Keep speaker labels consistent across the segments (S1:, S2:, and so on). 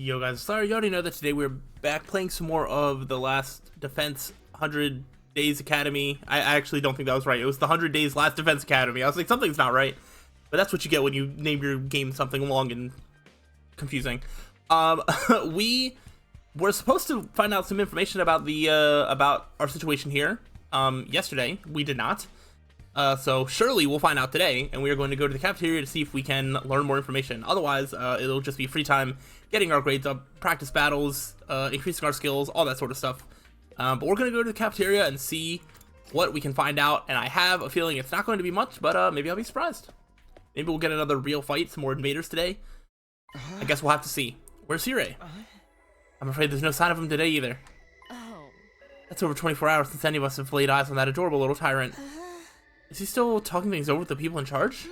S1: Yo guys, sorry, you already know that today we're back playing some more of the last Defense 100 Days Academy. I actually don't think that was right. It was the 100 Days Last Defense Academy. I was like, something's not right. But that's what you get when you name your game something long and confusing. We were supposed to find out some information about the about our situation here yesterday. We did not. So surely we'll find out today, and we are going to go to the cafeteria to see if we can learn more information. Otherwise, it'll just be free time getting our grades up, practice battles, increasing our skills, all that sort of stuff. But we're going to go to the cafeteria and see what we can find out, and I have a feeling it's not going to be much, but maybe I'll be surprised. Maybe we'll get another real fight, some more invaders today. I guess we'll have to see. Where's Sirei? I'm afraid there's no sign of him today either. That's over 24 hours since any of us have laid eyes on that adorable little tyrant. Is he still talking things over with the people in charge?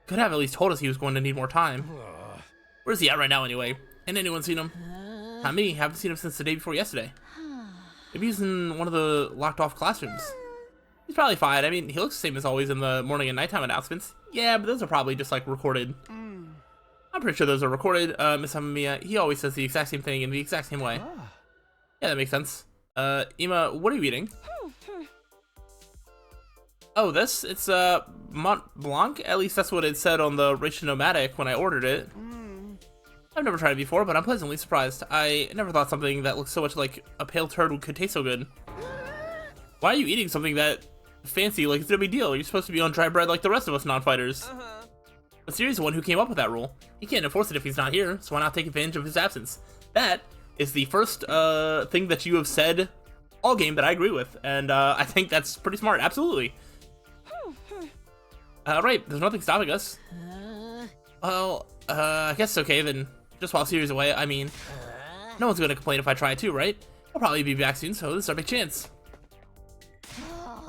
S1: Could have at least told us he was going to need more time. Where's he at right now anyway? Ain't anyone seen him? Not me. Haven't seen him since the day before yesterday. Maybe he's in one of the locked off classrooms. He's probably fine. I mean, he looks the same as always in the morning and nighttime announcements. Yeah, but those are probably just like recorded. I'm pretty sure those are recorded. Miss Amamiya, he always says the exact same thing in the exact same way. Yeah, that makes sense. Ima, what are you eating? Oh, this? It's Mont Blanc? At least that's what it said on the Nomadic when I ordered it. I've never tried it before, but I'm pleasantly surprised. I never thought something that looks so much like a pale turd could taste so good. Why are you eating something that fancy like it's no big deal? You're supposed to be on dry bread like the rest of us non-fighters. But Siri's the one who came up with that rule. He can't enforce it if he's not here, so why not take advantage of his absence? That is the first thing that you have said all game that I agree with, and I think that's pretty smart. Absolutely. Right, there's nothing stopping us. Well, I guess okay then. Just while Siri's away, I mean, no one's gonna complain if I try too, right? I'll probably be back soon, so this is our big chance.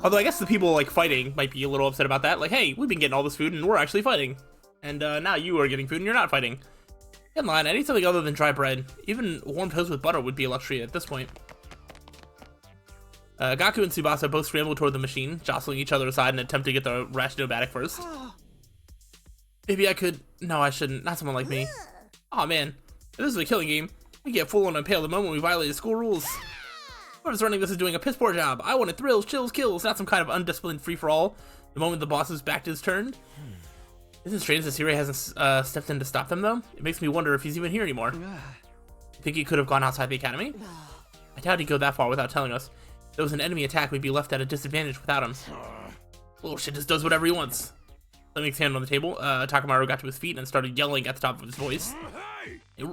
S1: Although I guess the people like fighting might be a little upset about that. Like, hey, we've been getting all this food and we're actually fighting, and now you are getting food and you're not fighting. Get in line. I need something other than dry bread. Even warm toast with butter would be a luxury at this point. Gaku and Tsubasa both scrambled toward the machine, jostling each other aside in an attempt to get the Nomadic first. Maybe I could... No, I shouldn't. Not someone like me. Aw, man. If this is a killing game, we get full on impaled the moment we violate the school rules. Whoever's running this is doing a piss poor job. I wanted thrills, chills, kills, not some kind of undisciplined free-for-all. The moment the boss is back to his turn. Isn't it strange that Sirei hasn't stepped in to stop them, though? It makes me wonder if he's even here anymore. Think he could have gone outside the academy? I doubt he'd go that far without telling us. If there was an enemy attack, we'd be left at a disadvantage without him. Little shit just does whatever he wants. Let me his hand on the table. Takamaru got to his feet and started yelling at the top of his voice. Hey,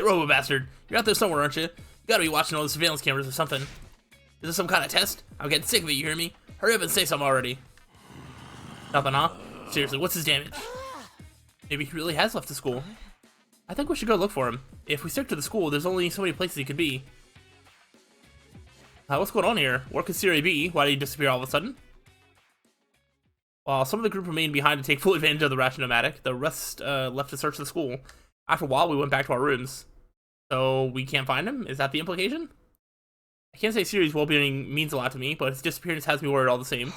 S1: Robo Bastard. You're out there somewhere, aren't you? You gotta be watching all the surveillance cameras or something. Is this some kind of test? I'm getting sick of it, you hear me? Hurry up and say something already. Nothing, huh? Seriously, what's his damage? Maybe he really has left the school. I think we should go look for him. If we stick to the school, there's only so many places he could be. What's going on here? Where could Sirei be? Why did he disappear all of a sudden? While some of the group remained behind to take full advantage of the Nomadic, the rest left to search the school. After a while, we went back to our rooms. So we can't find him? Is that the implication? I can't say Siri's well-being means a lot to me, but his disappearance has me worried all the same.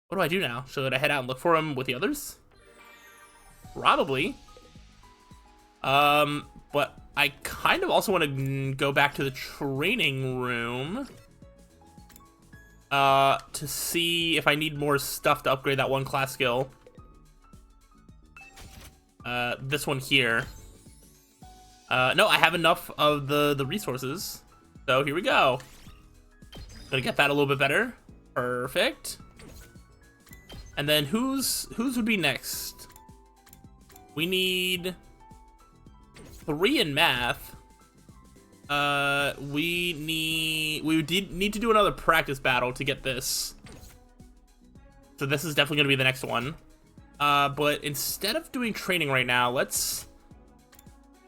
S1: What do I do now? Should I head out and look for him with the others? Probably. But I kind of also want to go back to the training room. To see if I need more stuff to upgrade that one class skill. This one here. No, I have enough of the resources. So here we go. Gonna get that a little bit better. Perfect. And then whose would be next? We need 3 in math. We need to do another practice battle to get this. So this is definitely gonna be the next one. But instead of doing training right now, let's...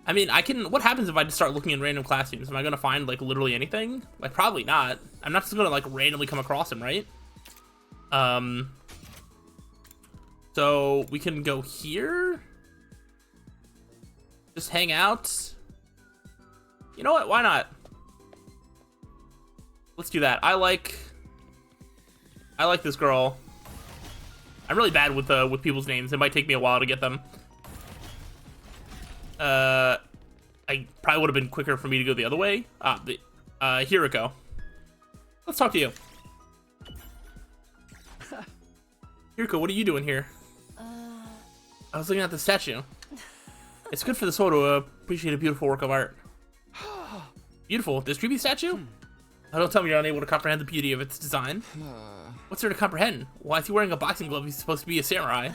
S1: I mean, what happens if I just start looking in random classrooms? Am I gonna find, like, literally anything? Like, probably not. I'm not just gonna, like, randomly come across him, right? So we can go here. Just hang out. You know what? Why not? Let's do that. I like this girl. I'm really bad with people's names. It might take me a while to get them. I probably would have been quicker for me to go the other way. Hiriko. Let's talk to you. Hiriko, what are you doing here? I was looking at the statue. It's good for the soul to appreciate a beautiful work of art. Beautiful. This creepy statue? Oh, don't tell me you're unable to comprehend the beauty of its design. What's there to comprehend? Why is he wearing a boxing glove? He's supposed to be a samurai.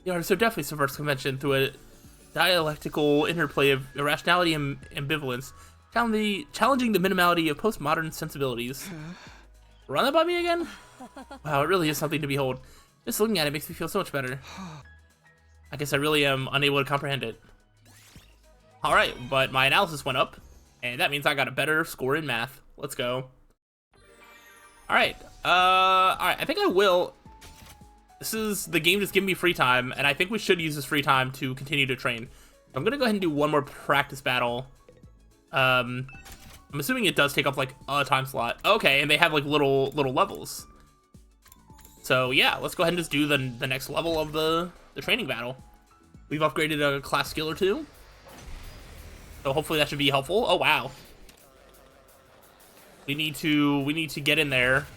S1: The artist so definitely subverts convention through a dialectical interplay of irrationality and ambivalence, challenging the minimality of postmodern sensibilities. Run that by me again? Wow, it really is something to behold. Just looking at it makes me feel so much better. I guess I really am unable to comprehend it. Alright, but my analysis went up, and that means I got a better score in math. Let's go. Alright, I think I will. The game just giving me free time, and I think we should use this free time to continue to train. I'm gonna go ahead and do one more practice battle. I'm assuming it does take up like a time slot. Okay, and they have like little levels. So yeah, let's go ahead and just do the next level of the training battle. We've upgraded a class skill or two, so hopefully that should be helpful. Oh wow, we need to get in there.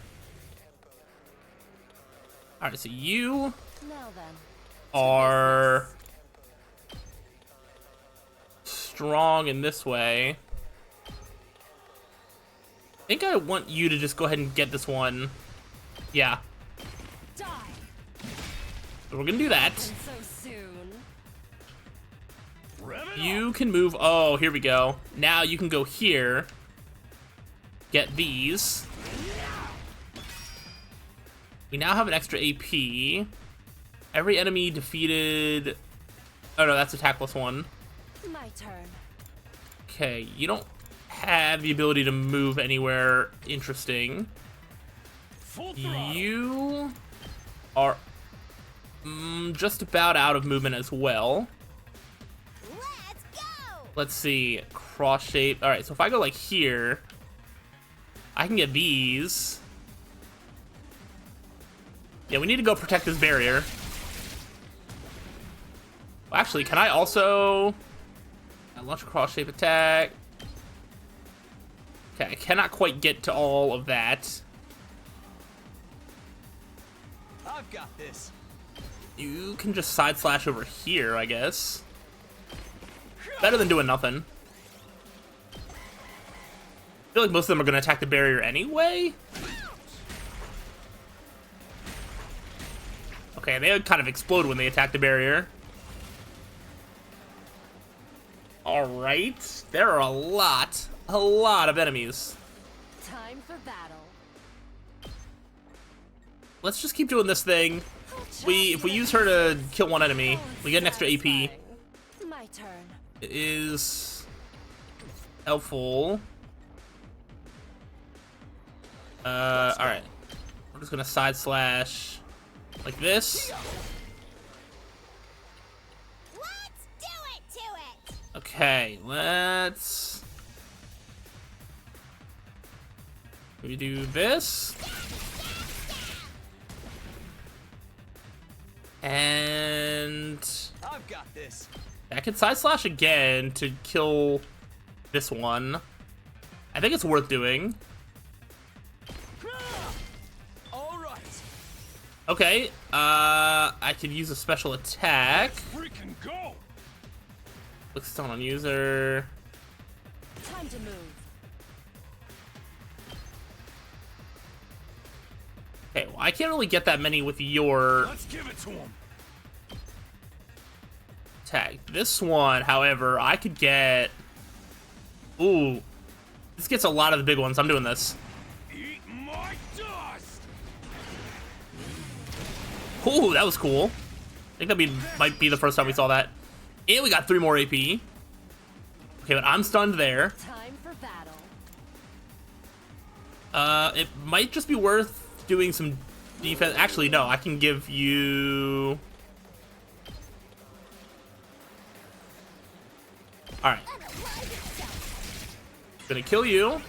S1: All right, so you are strong in this way. I think I want you to just go ahead and get this one. Yeah. So we're gonna do that. You can move. Oh, here we go. Now you can go here. Get these. We now have an extra AP. Every enemy defeated... Oh no, that's attack plus 1.
S2: My turn.
S1: Okay, you don't have the ability to move anywhere interesting. You are just about out of movement as well.
S2: Let's go.
S1: Let's see, cross shape. All right, so if I go like here, I can get these. Yeah, we need to go protect this barrier. Well, actually, can I also launch a cross shape attack? Okay, I cannot quite get to all of that.
S3: I've got this.
S1: You can just side slash over here, I guess. Better than doing nothing. I feel like most of them are going to attack the barrier anyway. Okay, they kind of explode when they attack the barrier. Alright, there are a lot of enemies.
S2: Time for battle.
S1: Let's just keep doing this thing. If we use her to kill one enemy, we get an extra AP.
S2: My turn.
S1: It is helpful. Alright. We're just gonna side slash like this.
S2: Let's do it to it.
S1: Okay, let's we do this. And
S3: I've got this.
S1: I can side slash again to kill this one. I think it's worth doing.
S3: All right.
S1: Okay, I could use a special attack.
S3: Freaking go.
S1: Looks stone on user.
S2: Time to move.
S1: Okay, well, I can't really get that many with your
S3: Let's give it to him.
S1: attack. This one, however, I could get... Ooh. This gets a lot of the big ones. I'm doing this.
S3: Eat my dust.
S1: Ooh, that was cool. I think that might be the first time we saw that. And we got 3 more AP. Okay, but I'm stunned there.
S2: Time for battle.
S1: It might just be worth doing some defense. Actually, no, I can give you... Alright. Gonna kill you.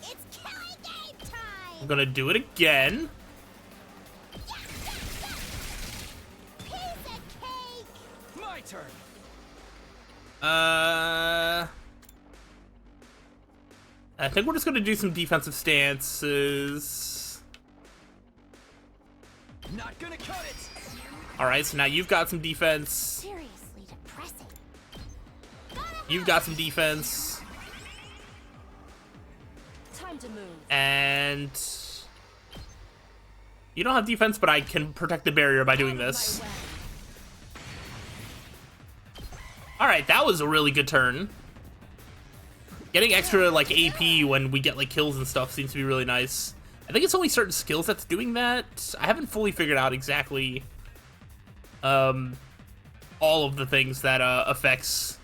S2: It's killing game time.
S1: I'm gonna do it again.
S2: Piece of cake.
S3: My turn.
S1: I think we're just gonna do some defensive stances.
S3: Not gonna cut it.
S1: All right, so now you've got some defense.
S2: Seriously depressing.
S1: You've got some defense,
S2: Time to move.
S1: and you don't have defense, but I can protect the barrier by doing
S2: Out of
S1: this.
S2: my way.
S1: All right, that was a really good turn. Getting extra like AP when we get like kills and stuff seems to be really nice. I think it's only certain skills that's doing that. I haven't fully figured out exactly all of the things that affects.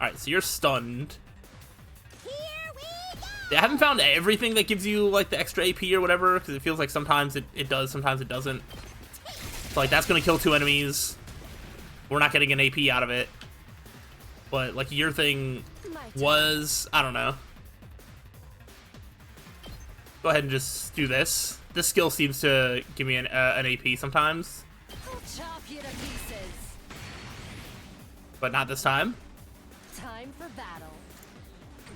S1: All right, so you're stunned.
S2: Here we go.
S1: Yeah, I haven't found everything that gives you like the extra AP or whatever, because it feels like sometimes it does, sometimes it doesn't. So, like that's gonna kill 2 enemies. We're not getting an AP out of it. But like your thing
S2: My turn.
S1: was, I don't know. Go ahead and just do this. This skill seems to give me an AP sometimes,
S2: I'll chop you to pieces.
S1: but not this time.
S2: Time for battle.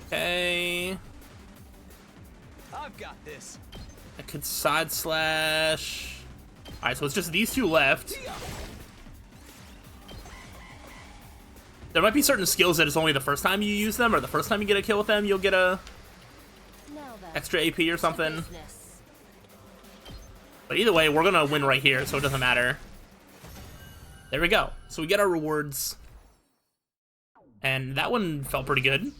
S1: Okay.
S3: I've got this.
S1: I could side slash. All right, so it's just these 2 left. There might be certain skills that it's only the first time you use them, or the first time you get a kill with them, you'll get a
S2: Now then.
S1: extra AP or something.
S2: Business.
S1: But either way, we're gonna win right here, so it doesn't matter. There we go. So we get our rewards. And that one felt pretty good.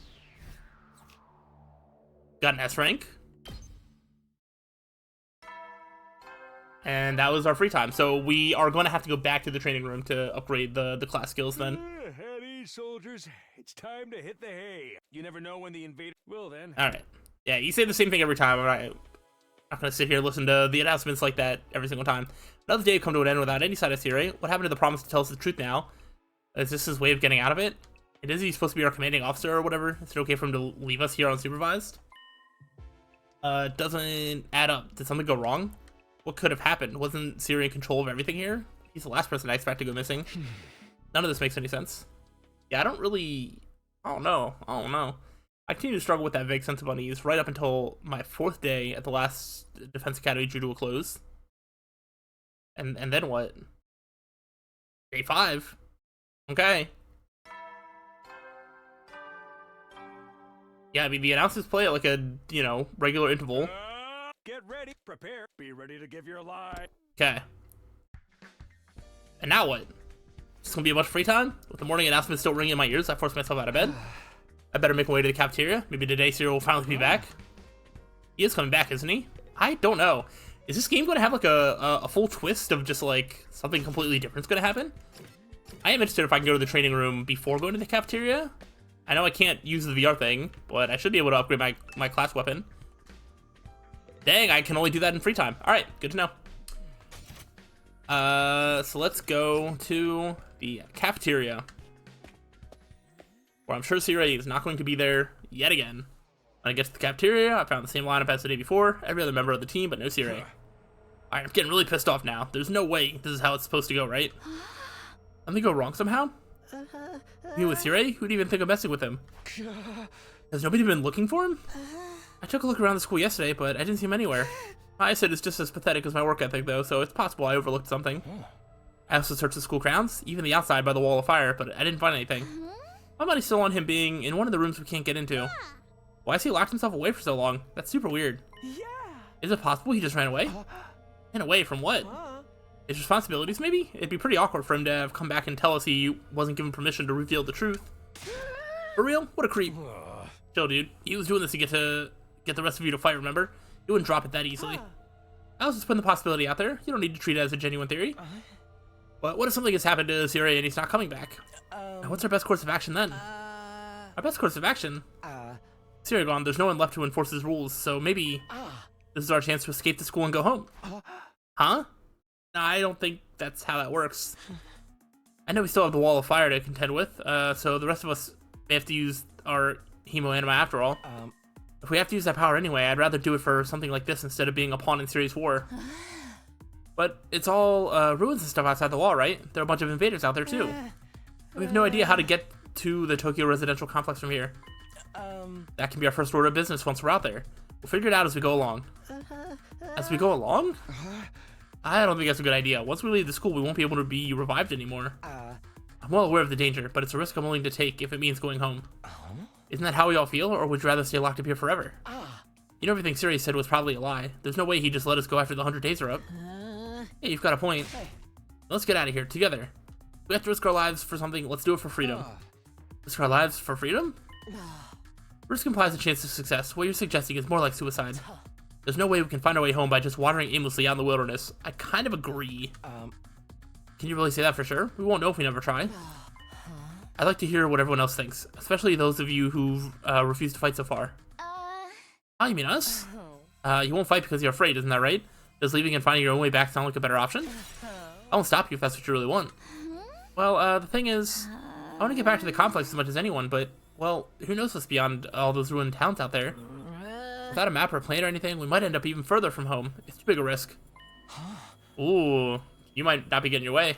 S1: Got an S rank. And that was our free time. So we are going to have to go back to the training room to upgrade the class skills then.
S3: At ease, soldiers. It's time to hit the hay. You never know when the invader will then.
S1: All right. Yeah, you say the same thing every time. I'm not going to sit here and listen to the announcements like that every single time. Another day come to an end without any sign of Sirei. What happened to the promise to tell us the truth now? Is this his way of getting out of it? And is he supposed to be our commanding officer or whatever? Is it okay for him to leave us here unsupervised? Doesn't add up. Did something go wrong? What could have happened? Wasn't Sirei in control of everything here? He's the last person I expect to go missing. None of this makes any sense. Yeah, I don't know. I continue to struggle with that vague sense of unease right up until my 4th day at the last Defense Academy drew to a close. And then what? Day 5. Okay. Yeah, I mean, the announcements play at like a, regular interval.
S3: Get ready, prepare, be ready to give your life.
S1: Okay. And now what? Just gonna be a bunch of free time? With the morning announcement still ringing in my ears, I forced myself out of bed. I better make my way to the cafeteria. Maybe today Sirei will finally be back. He is coming back, isn't he? I don't know. Is this game gonna have like a full twist of just like something completely different's gonna happen? I am interested if I can go to the training room before going to the cafeteria. I know I can't use the VR thing, but I should be able to upgrade my class weapon. Dang, I can only do that in free time. All right, good to know. So let's go to the cafeteria, where I'm sure Sirei is not going to be there yet again. When I get to the cafeteria, I found the same lineup as the day before. Every other member of the team, but no Sirei. All right, I'm getting really pissed off now. There's no way this is how it's supposed to go, right? Something go wrong somehow? You with Sirei? Who'd even think of messing with him? Has nobody been looking for him? I took a look around the school yesterday, but I didn't see him anywhere. I said it's just as pathetic as my work ethic, though, so it's possible I overlooked something. I also searched the school grounds, even the outside by the wall of fire, but I didn't find anything. My money's still on him being in one of the rooms we can't get into. Why has he locked himself away for so long? That's super weird. Is it possible he just ran away? Ran away from what? His responsibilities, maybe? It'd be pretty awkward for him to have come back and tell us he wasn't given permission to reveal the truth. For real? What a creep. Chill, dude. He was doing this to get the rest of you to fight, remember? You wouldn't drop it that easily. I was just putting the possibility out there. You don't need to treat it as a genuine theory. But what if something has happened to Sirei and he's not coming back? And what's our best course of action then? Our best course of action? Sirei gone, there's no one left to enforce his rules, so maybe this is our chance to escape the school and go home. Huh? Nah, I don't think that's how that works. I know we still have the wall of fire to contend with, so the rest of us may have to use our hemo-anima after all. If we have to use that power anyway, I'd rather do it for something like this instead of being a pawn in Sirei's war. But it's all ruins and stuff outside the wall, right? There are a bunch of invaders out there too. We have no idea how to get to the Tokyo residential complex from here. That can be our first order of business once we're out there. We'll figure it out as we go along. As we go along? I don't think that's a good idea. Once we leave the school, we won't be able to be revived anymore. I'm well aware of the danger, but it's a risk I'm willing to take if it means going home. Isn't that how we all feel, or would you rather stay locked up here forever? You know, everything Sirei said was probably a lie. There's no way he just let us go after the 100 days are up. Yeah, you've got a point. Let's get out of here, together. We have to risk our lives for something, let's do it for freedom. Risk our lives for freedom? Risk implies a chance of success. What you're suggesting is more like suicide. There's no way we can find our way home by just wandering aimlessly out in the wilderness. I kind of agree. Can you really say that for sure? We won't know if we never try. I'd like to hear what everyone else thinks, especially those of you who've refused to fight so far. Oh, you mean us? You won't fight because you're afraid, isn't that right? Does leaving and finding your own way back sound like a better option? I won't stop you if that's what you really want. Well, the thing is, I want to get back to the complex as much as anyone, but, well, who knows what's beyond all those ruined towns out there? Without a map or plan or anything, we might end up even further from home. It's too big a risk. Ooh, you might not be getting your way.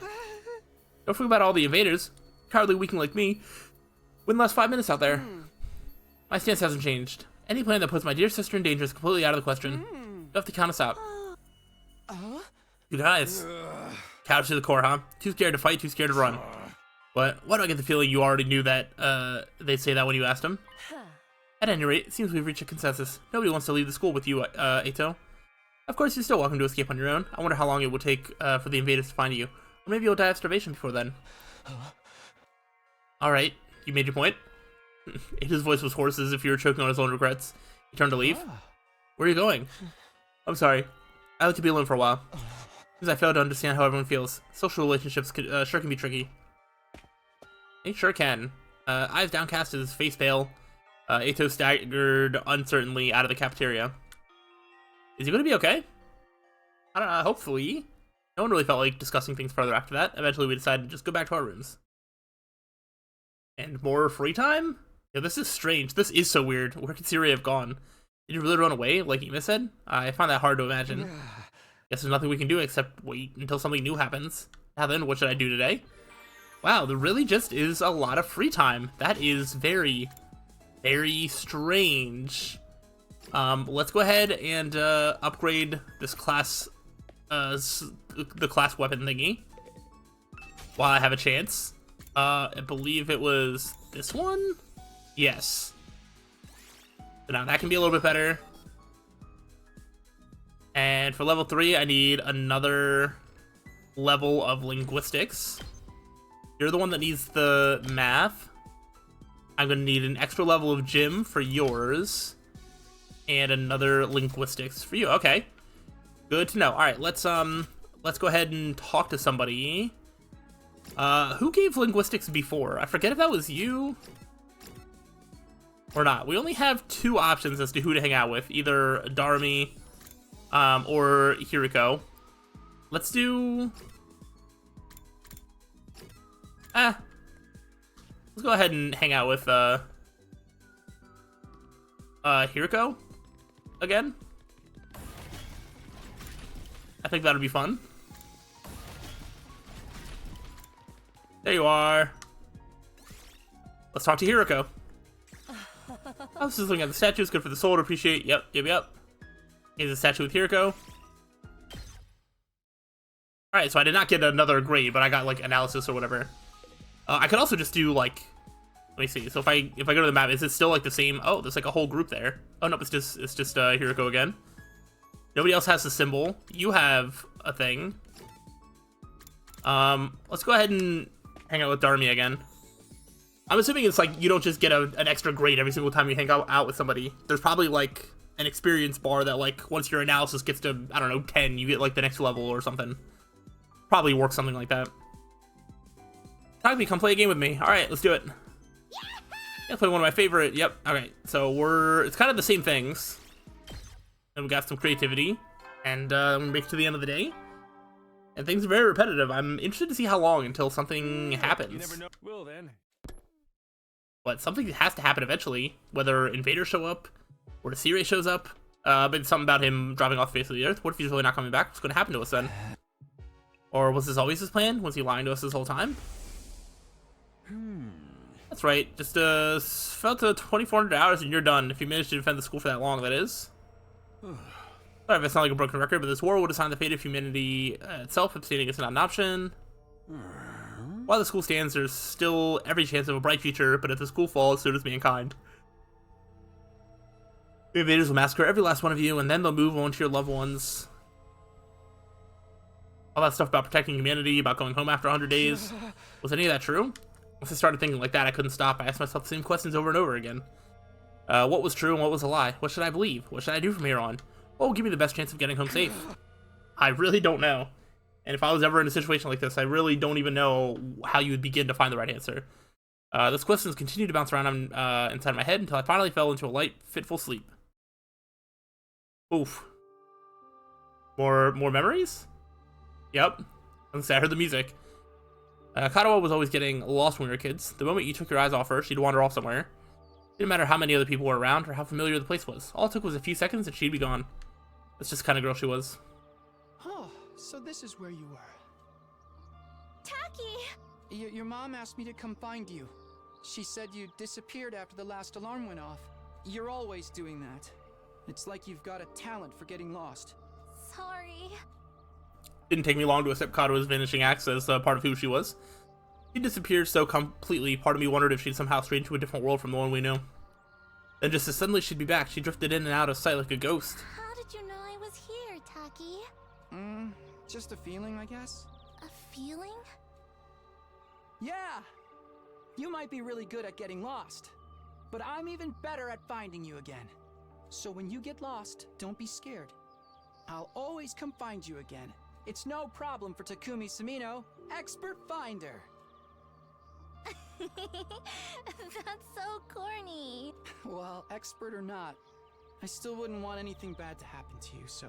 S1: Don't forget about all the invaders. Cowardly weakling like me wouldn't last 5 minutes out there. My stance hasn't changed. Any plan that puts my dear sister in danger is completely out of the question. You have to count us out. You guys. Couch to the core, huh? Too scared to fight, too scared to run. But why do I get the feeling you already knew that they'd say that when you asked them? At any rate, it seems we've reached a consensus. Nobody wants to leave the school with you, Eito. Of course, you're still welcome to escape on your own. I wonder how long it will take for the invaders to find you. Or maybe you'll die of starvation before then. Alright, you made your point. His voice was hoarse as if he were choking on his own regrets. He turned to leave. Where are you going? I'm sorry. I like to be alone for a while. Because I fail to understand how everyone feels. Social relationships sure can be tricky. They sure can. Eyes downcast, his face pale. Eito staggered uncertainly out of the cafeteria. Is he going to be okay? I don't know, hopefully. No one really felt like discussing things further after that. Eventually we decided to just go back to our rooms. And more free time? Yeah, this is strange. This is so weird. Where could Sirei have gone? Did he really run away, like Ima said? I find that hard to imagine. Guess there's nothing we can do except wait until something new happens. Now then, what should I do today? Wow, there really just is a lot of free time. That is very, very strange. Let's go ahead and upgrade this class, the class weapon thingy, while I have a chance. I believe it was this one? Yes. So now that can be a little bit better. And for level 3, I need another level of linguistics. You're the one that needs the math. I'm going to need an extra level of gym for yours. And another linguistics for you. Okay. Good to know. Alright, let's go ahead and talk to somebody. Who gave linguistics before? I forget if that was you or not. We only have 2 options as to who to hang out with. Either Darmi or Hiriko. Let's do... let's go ahead and hang out with Hiriko again. I think that'll be fun. There you are. Let's talk to Hiriko. I was just looking at the statues. Good for the soul to appreciate. Yep. Here's a statue with Hiriko. Alright, so I did not get another grade, but I got, like, analysis or whatever. I could also just do, like... Let me see. So if I go to the map, is it still, like, the same... Oh, there's, like, a whole group there. Oh, no, it's just Hiriko again. Nobody else has the symbol. You have a thing. Let's go ahead and hang out with Darmi again. I'm assuming it's like you don't just get an extra grade every single time you hang out with somebody. There's probably like an experience bar that like once your analysis gets to, I don't know, 10, you get like the next level or something. Probably works something like that. Takumi, come play a game with me. Alright, let's do it. Yeah, play one of my favorite. Yep, okay. So it's kind of the same things. And we got some creativity. And we make it to the end of the day. And things are very repetitive. I'm interested to see how long until something happens.
S3: You never know. Well then.
S1: But something has to happen eventually. Whether invaders show up, or Sirei shows up. But it's something about him dropping off the face of the earth. What if he's really not coming back? What's going to happen to us then? Or was this always his plan? Was he lying to us this whole time? That's right. Just fell to 2,400 hours and you're done. If you manage to defend the school for that long, that is. Sorry if I sound like a broken record, but this war would assign the fate of humanity itself. Abstaining is not an option. While the school stands, there's still every chance of a bright future, but if the school falls, so does mankind. The invaders will massacre every last one of you, and then they'll move on to your loved ones. All that stuff about protecting humanity, about going home after 100 days. Was any of that true? Once I started thinking like that, I couldn't stop. I asked myself the same questions over and over again. What was true and what was a lie? What should I believe? What should I do from here on? What will give me the best chance of getting home safe? I really don't know. And if I was ever in a situation like this, I really don't even know how you would begin to find the right answer. Those questions continued to bounce around inside my head until I finally fell into a light, fitful sleep. Oof. More memories? Yep. I heard the music. Katawa was always getting lost when we were kids. The moment you took your eyes off her, she'd wander off somewhere. Didn't matter how many other people were around or how familiar the place was. All it took was a few seconds and she'd be gone. That's just the kind of girl she was.
S4: Oh, so this is where you were.
S2: Taki!
S4: Your mom asked me to come find you. She said you disappeared after the last alarm went off. You're always doing that. It's like you've got a talent for getting lost.
S2: Sorry.
S1: Didn't take me long to accept Katawa's vanishing acts as part of who she was. She disappeared so completely, part of me wondered if she'd somehow strayed into a different world from the one we knew. Then just as suddenly she'd be back, she drifted in and out of sight like a ghost.
S2: How did you know I was here, Taki?
S4: Just a feeling, I guess.
S2: A feeling?
S4: Yeah! You might be really good at getting lost, but I'm even better at finding you again. So when you get lost, don't be scared. I'll always come find you again. It's no problem for Takumi Sumino, expert finder.
S2: That's so corny.
S4: Well, expert or not, I still wouldn't want anything bad to happen to you, so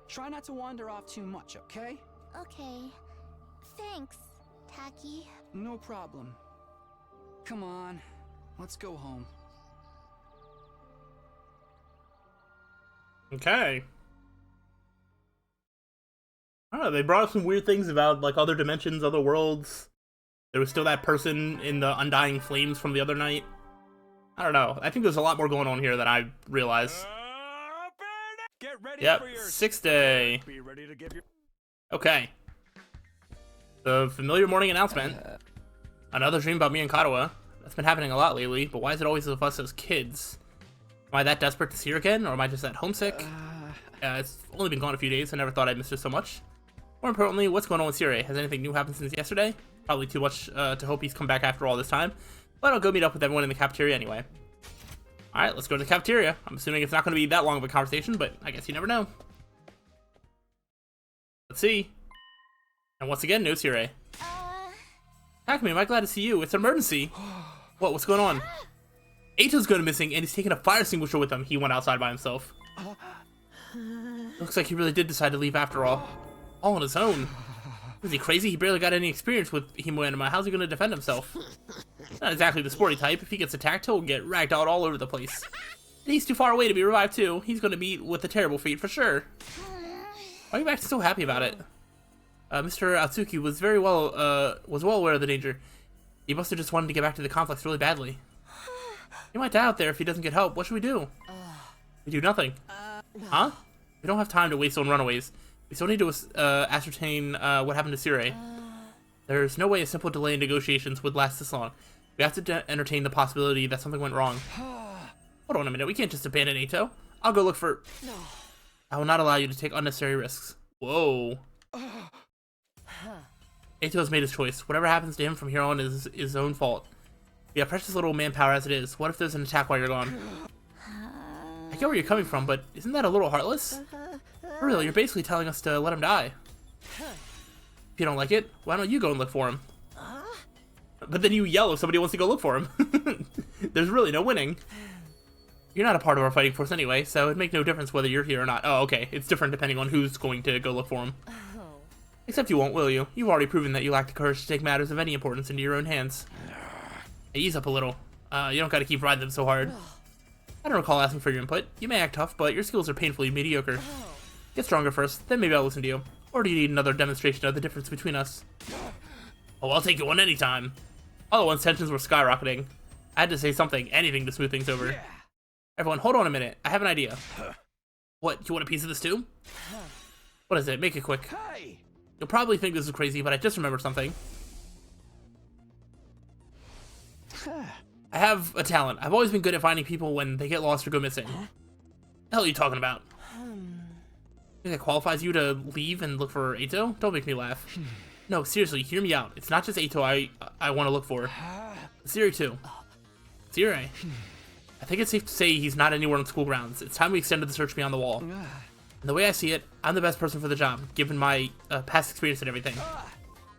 S4: try not to wander off too much, okay?
S2: Okay. Thanks, Taki.
S4: No problem. Come on, let's go home.
S1: Okay. Oh, they brought up some weird things about like other dimensions, other worlds. There was still that person in the undying flames from the other night. I don't know. I think there's a lot more going on here than I realized.
S3: Get ready
S1: Yep,
S3: for your
S1: 6th day.
S3: Be ready to give your
S1: Okay. The familiar morning announcement. Another dream about me and Katawa. That's been happening a lot lately, but why is it always with us as kids? Am I that desperate to see her again, or am I just that homesick? It's only been gone a few days. I never thought I'd miss her so much. More importantly, what's going on with Sirei? Has anything new happened since yesterday? Probably too much to hope he's come back after all this time. But I'll go meet up with everyone in the cafeteria anyway. Alright, let's go to the cafeteria. I'm assuming it's not going to be that long of a conversation, but I guess you never know. Let's see. And once again, no Sirei. Takumi, am I glad to see you? It's an emergency. What's going on? Eito's going missing, and he's taking a fire extinguisher with him. He went outside by himself. Looks like he really did decide to leave after all. All on his own. Is he crazy? He barely got any experience with Himoenema. How's he going to defend himself? Not exactly the sporty type. If he gets attacked, he'll get ragged out all over the place. And he's too far away to be revived too. He's going to meet with a terrible fate for sure. Why are you acting so happy about it? Mr. Atsuki was well aware of the danger. He must have just wanted to get back to the complex really badly. He might die out there if he doesn't get help. What should we do? We do nothing. Huh? We don't have time to waste on runaways. We still need to ascertain what happened to Sirei. There's no way a simple delay in negotiations would last this long. We have to entertain the possibility that something went wrong. Hold on a minute. We can't just abandon Eito. I'll go look for... I will not allow you to take unnecessary risks. Whoa. Eito's made his choice. Whatever happens to him from here on is his own fault. We have precious little manpower as it is. What if there's an attack while you're gone? I get where you're coming from, but isn't that a little heartless? For real, you're basically telling us to let him die. If you don't like it, why don't you go and look for him? But then you yell if somebody wants to go look for him. There's really no winning. You're not a part of our fighting force anyway, so it'd make no difference whether you're here or not. Oh, okay. It's different depending on who's going to go look for him. Except you won't, will you? You've already proven that you lack the courage to take matters of any importance into your own hands. Hey, ease up a little. You don't gotta keep riding them so hard. I don't recall asking for your input. You may act tough, but your skills are painfully mediocre. Get stronger first, then maybe I'll listen to you. Or do you need another demonstration of the difference between us? Oh, I'll take you one anytime. All at once, tensions were skyrocketing. I had to say something, anything to smooth things over.
S3: Yeah.
S1: Everyone, hold on a minute. I have an idea. What, you want a piece of this too? What is it? Make it quick.
S3: Hey.
S1: You'll probably think this is crazy, but I just remembered something. I have a talent. I've always been good at finding people when they get lost or go missing. What the hell are you talking about? Think that qualifies you to leave and look for Eito? Don't make me laugh. No, seriously, hear me out. It's not just Eito I want to look for. Sirei too. Sirei. I think it's safe to say he's not anywhere on school grounds. It's time we extended the search beyond the wall. And the way I see it, I'm the best person for the job, given my past experience and everything.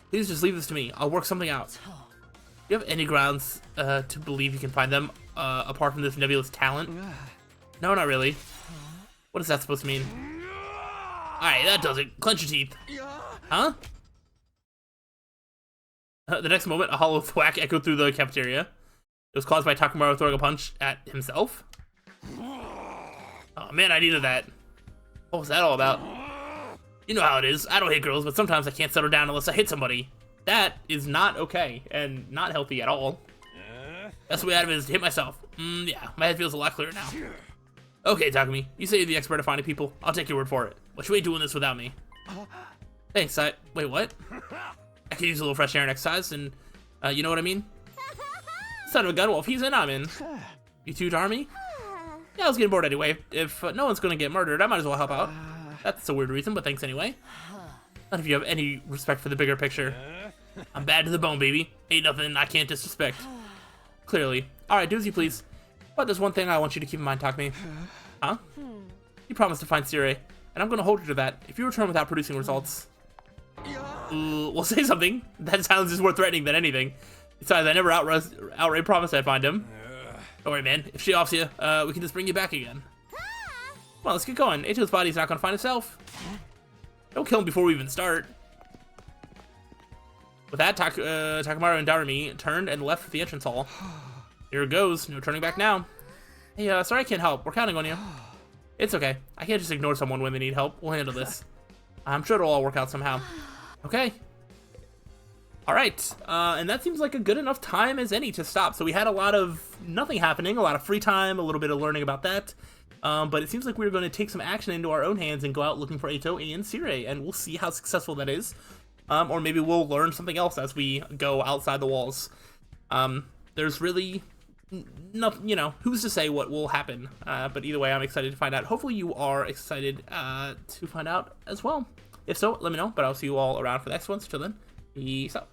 S1: Please just leave this to me. I'll work something out. Do you have any grounds to believe you can find them, apart from this nebulous talent? No, not really. What is that supposed to mean? Alright, that does it. Clench your teeth. Huh? The next moment, a hollow thwack echoed through the cafeteria. It was caused by Takamaru throwing a punch at himself. Oh man, I needed that. What was that all about? You know how it is. I don't hate girls, but sometimes I can't settle down unless I hit somebody. That is not okay, and not healthy at all. Best way out of it is to hit myself. Yeah, my head feels a lot clearer now. Okay, Takumi, you say you're the expert at finding people. I'll take your word for it. But you ain't doing this without me. Thanks, wait, what? I could use a little fresh air next size, and, you know what I mean? Son of a gun, well, if he's in, I'm in. You too, Darmy? Yeah, I was getting bored anyway. If no one's gonna get murdered, I might as well help out. That's a weird reason, but thanks anyway. Not if you have any respect for the bigger picture. I'm bad to the bone, baby. Ain't nothing I can't disrespect. Clearly. Alright, do as you please. But there's one thing I want you to keep in mind, Takumi. Huh? You promised to find Sirei, and I'm gonna hold you to that. If you return without producing results... we'll say something. That sounds just more threatening than anything. Besides, I never outright promised I'd find him. Don't worry, man. If she offs you, we can just bring you back again. Come on, let's get going. Eito's body's not gonna find itself. Don't kill him before we even start. With that, Takamaru and Darumi turned and left the entrance hall. Here it goes. No turning back now. Hey, sorry I can't help. We're counting on you. It's okay. I can't just ignore someone when they need help. We'll handle this. I'm sure it'll all work out somehow. Okay. Alright, and that seems like a good enough time as any to stop. So we had a lot of nothing happening, a lot of free time, a little bit of learning about that. But it seems like we're going to take some action into our own hands and go out looking for Eito and Sirei, and we'll see how successful that is. Or maybe we'll learn something else as we go outside the walls. There's really nothing, you know, who's to say what will happen. But either way, I'm excited to find out. Hopefully you are excited to find out as well. If so, let me know, but I'll see you all around for the next one. So till then, peace out.